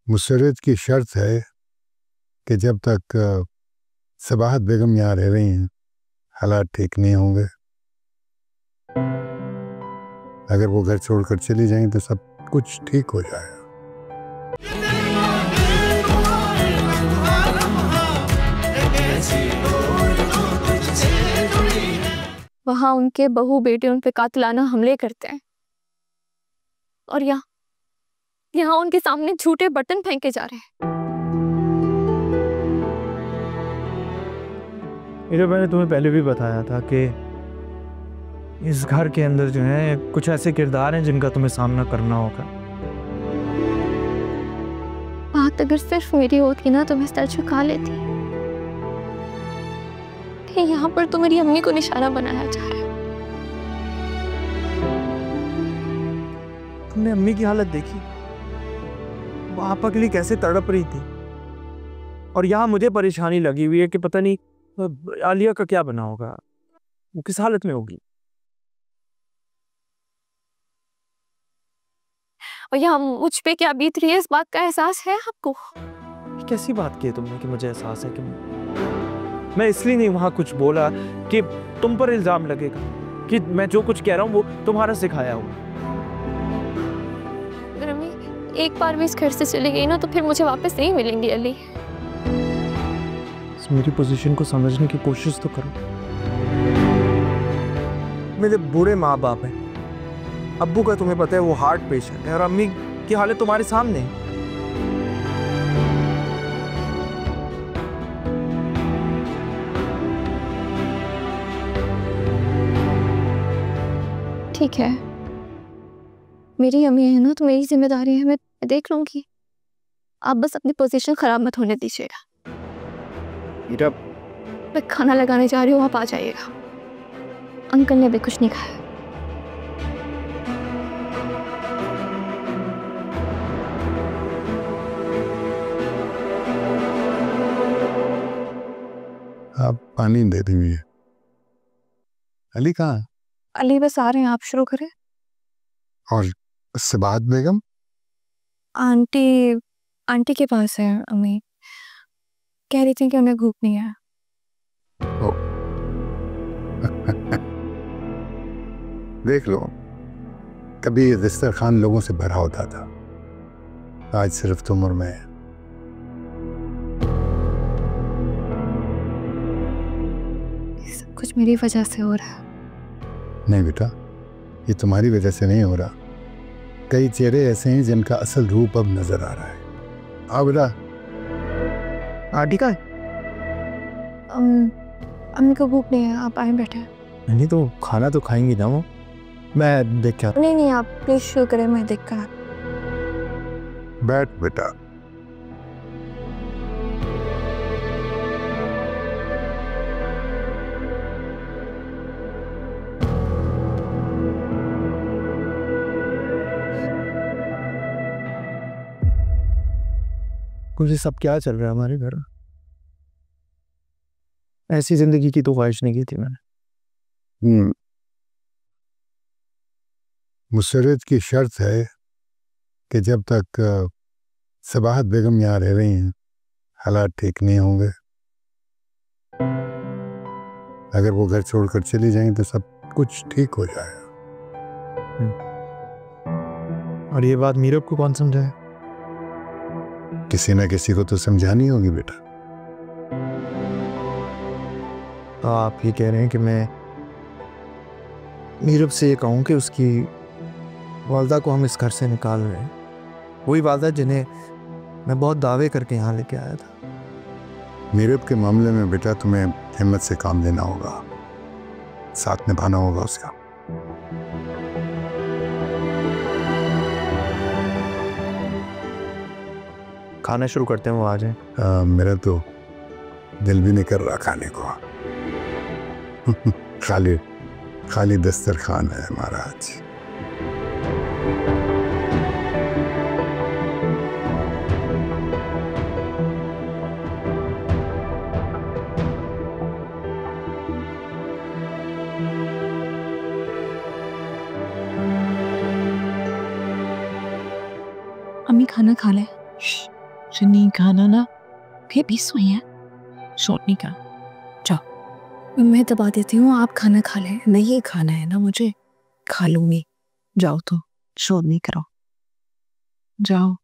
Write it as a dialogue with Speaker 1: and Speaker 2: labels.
Speaker 1: मुसर्रत की शर्त है कि जब तक सबाहत बेगम यहाँ रह रही हैं हालात ठीक नहीं होंगे। अगर वो घर छोड़कर चली जाएं तो सब कुछ ठीक हो जाएगा।
Speaker 2: वहां उनके बहू बेटे उन पे कातिलाना हमले करते हैं और यहाँ उनके सामने झूठे बटन फेंके जा रहे हैं।
Speaker 3: ये जो मैंने तुम्हें पहले भी बताया था कि इस घर के अंदर जो है कुछ ऐसे किरदार हैं जिनका तुम्हें सामना करना होगा।
Speaker 2: बात अगर सिर्फ मेरी होती ना तो मैं सर झुका लेती। यहाँ पर तो मेरी अम्मी को निशाना बनाया जा रहा है।
Speaker 3: तुमने अम्मी की हालत देखी, वो आपा के लिए कैसे तड़प रही थी। और यहाँ मुझे परेशानी लगी हुई है कि पता नहीं आलिया का क्या बना होगा, वो किस हालत में होगी।
Speaker 2: और यहाँ मुझ पे क्या बीत रही है इस बात का एहसास है आपको?
Speaker 3: कैसी बात की है तुमने कि मुझे एहसास है कि मैं इसलिए नहीं वहां कुछ बोला कि तुम पर इल्जाम लगेगा कि मैं जो कुछ कह रहा हूँ वो तुम्हारा सिखाया हुआ।
Speaker 2: अगर अम्मी एक बार भी इस घर से चली गई ना तो फिर मुझे वापस नहीं मिलेंगी अली।
Speaker 3: मेरी पोजीशन को समझने की कोशिश तो करो। मेरे बूढ़े माँ बाप हैं, अब्बू का तुम्हें पता है वो हार्ट पेशेंट है और अम्मी की हालत तुम्हारे सामने है।
Speaker 2: ठीक है, मेरी अम्मी है ना तो मेरी जिम्मेदारी है, मैं देख लूंगी। आप बस अपनी पोजीशन खराब मत होने दीजिएगा। मैं खाना लगाने जा रही हूँ, आप आ जाइएगा। अंकल ने भी कुछ नहीं खाया।
Speaker 1: आप पानी दे दीजिए। अली कहाँ?
Speaker 2: अली बस आ रहे हैं, आप शुरू करें।
Speaker 1: और सबाहत बेगम?
Speaker 2: आंटी के पास है। अम्मी कह रही थी कि उन्हें भूख नहीं है।
Speaker 1: देख लो, कभी दस्तरखान लोगों से भरा होता था, आज सिर्फ तुम और मैं।
Speaker 2: सब कुछ मेरी वजह से हो रहा है।
Speaker 1: नहीं बेटा, ये तुम्हारी वजह से नहीं हो रहा। कई चेहरे ऐसे हैं जिनका असल रूप अब नजर आ रहा है। आओ बेटा।
Speaker 3: आंटी का
Speaker 2: अम्मी को भूख नहीं है, आप आए बैठे।
Speaker 3: नहीं तो खाना तो खाएंगी ना वो, मैं देख क्या।
Speaker 2: नहीं आप प्लीज शुरू करें, मैं देख कर।
Speaker 1: बैठ बेटा।
Speaker 3: कुछ सब क्या चल रहा है हमारे घर? ऐसी जिंदगी की तो ख्वाहिश नहीं की थी मैंने।
Speaker 1: मुसर्रत की शर्त है कि जब तक सबाहत बेगम यहाँ रह रही हैं हालात ठीक नहीं होंगे। अगर वो घर छोड़कर चली जाएं तो सब कुछ ठीक हो जाएगा।
Speaker 3: और ये बात मीरब को कौन समझाए?
Speaker 1: किसी ना किसी को तो समझानी होगी बेटा।
Speaker 3: तो आप ही कह रहे हैं कि मैं मीरब से ये कहूँ कि उसकी वालदा को हम इस घर से निकाल रहे हैं, वही वालदा जिन्हें मैं बहुत दावे करके यहाँ लेके आया था।
Speaker 1: मीरब के मामले में बेटा तुम्हें हिम्मत से काम लेना होगा, साथ निभाना होगा उसका।
Speaker 3: खाना शुरू करते हैं, वो आ जाए।
Speaker 1: मेरा तो दिल भी नहीं कर रहा खाने को। खाली दस्तरखान है हमारा आज।
Speaker 2: अम्मी खाना खा ले।
Speaker 4: मुझे नहीं खाना ना, फिर भी सोई है, शोर नहीं का।
Speaker 2: मैं दबा देती हूँ, आप खाना खा लें।
Speaker 4: नहीं खाना है ना मुझे, खा लूंगी। जाओ तो, शोर नहीं करो, जाओ।